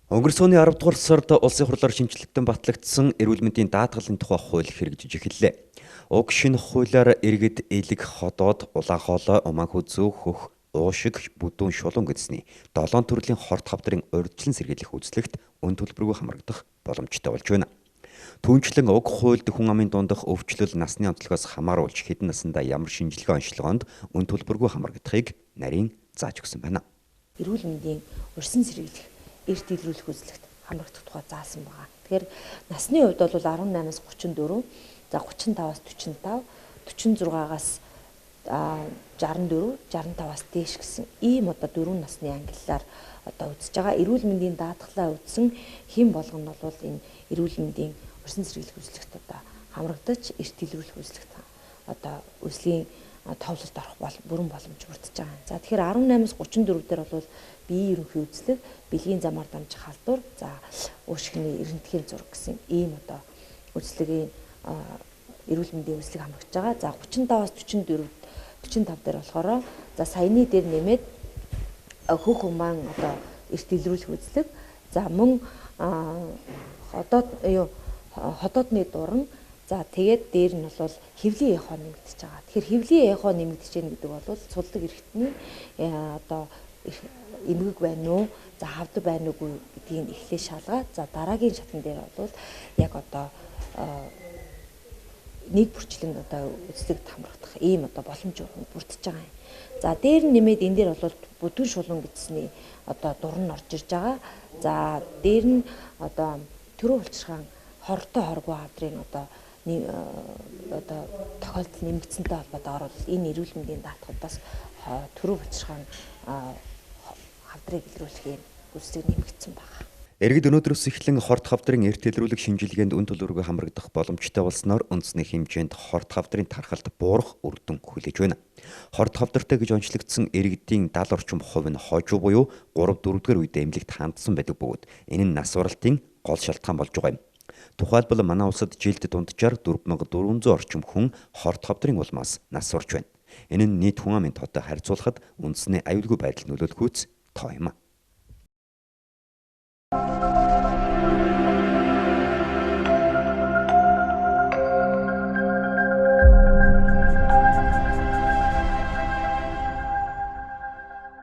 Өнгөрсөн оны 10 дугаар сард улсын хурлаар шинжилэлтэн батлагдсан эрүүл мэндийн даатгалын тухай хууль хэрэгжиж эхэллээ. Уг шинэ хуулиар иргэд элэг, ходоод, улаан хоолой, умаан хүзүү, хөх, уушиг, бүдүүн шулуун гэсний 7 төрлийн хорт хавдрын урьдчилан сэргийлэх үзлэгт өн төлбөргүй хамрагдах боломжтой болж байна. Түүнчлэн уг хуульд хүн амын дундах өвчлөл насны онцлогоос хамааруулж хэдэн насндаа ямар шинжилгээ онцлогоонд өн төлбөргүй хамрагдахыг нарийн зааж өгсөн байна. Эрүүл мэндийн урьдчилан сэргийлэх эрт илрүүлэх үзлэгт хамрагдах тухай заасан байгаа. Тэгэхээр насны хувьд бол 18-аас 34, за 35-аас 45, 46-аас 64, 65-аас дээш гэсэн ийм дөрвөн насны ангиллаар үзэж байгаа. Эрүүл мэндийн даатгалаа үзсэн хэн болгоно бол энэ эрүүл мэндийн урьдчилан сэргийлэх үзлэгт хамрагдаж эрт илрүүлэх үзлэгт үзлийн товлолд орох бүрэн боломж бүрдэж байгаа. За тэгэхээр 18-аас 34 дээр бол биеийн ерөнхий үзлэг, бэлгийн замаар дамжих халдвар, за уушигны эрентгийн зураг гэсэн ийм үзлэгийн эрүүл мэндийн үзлэг хамрагдж байгаа. За 35-аас 45 дээр болохоор за саяны дээр нэмээд хөх умаан эрт илрүүлэх үзлэг, за мөн ходоодны дуран, за тэгээд дээр нь бол хэвлийн эхо нэмэгдэж байгаа. Тэгэхээр хэвлийн эхо нэмэгдэж байгаа гэдэг бол цулдаг эрхтний эмгэг байна уу, за хавдар байна уугүй гэдгийг эхлээ шалгаад, за дараагийн шатн дээр бол яг нэг бүрчлэн үзлэгт хамрагдах ийм боломжууд бүрдэж байгаа юм. За дээр нь нэмээд энэ дээр бол бүдүүн шулуун гэдсний дуран орж ирж байгаа. За дээр нь төрөө улчирхаан хортой хоргүй хавдрын тохиолдол нэмэгдсэнтэй холбоотойгоор энэ эрүүл мэндийн даатгалтаас төрөө улчирхаан хавдрыг илрүүлэхийн үзлэг нэмэгдсэн байна. Иргэд өнөөдрөөс эхлэн хорт хавдрын эрт илрүүлэх шинжилгээнд өн төлбөргүй хамрагдах боломжтой болсноор үндэсний хэмжээнд хорт хавдрын тархалт буурах үр дүн хүлээж байна. Хорт хавдартай гэж онцлогдсон иргэдийн 70 орчим хувь нь хожуу буюу 3-4 үедээ эмнэлэгт хандсан байдаг бөгөөд энэ нь нас баралтын гол шалтгаан болж байгаа юм. Тухайлбал манай улсад жилд дунджаар 4400 орчим хүн хорт хавдрын улмаас нас барж байна. Энэ нь нийт хүн амын тоотой харьцуулахад үндэсний аюулгүй байдал нөлөөлөхүйц тоо юм.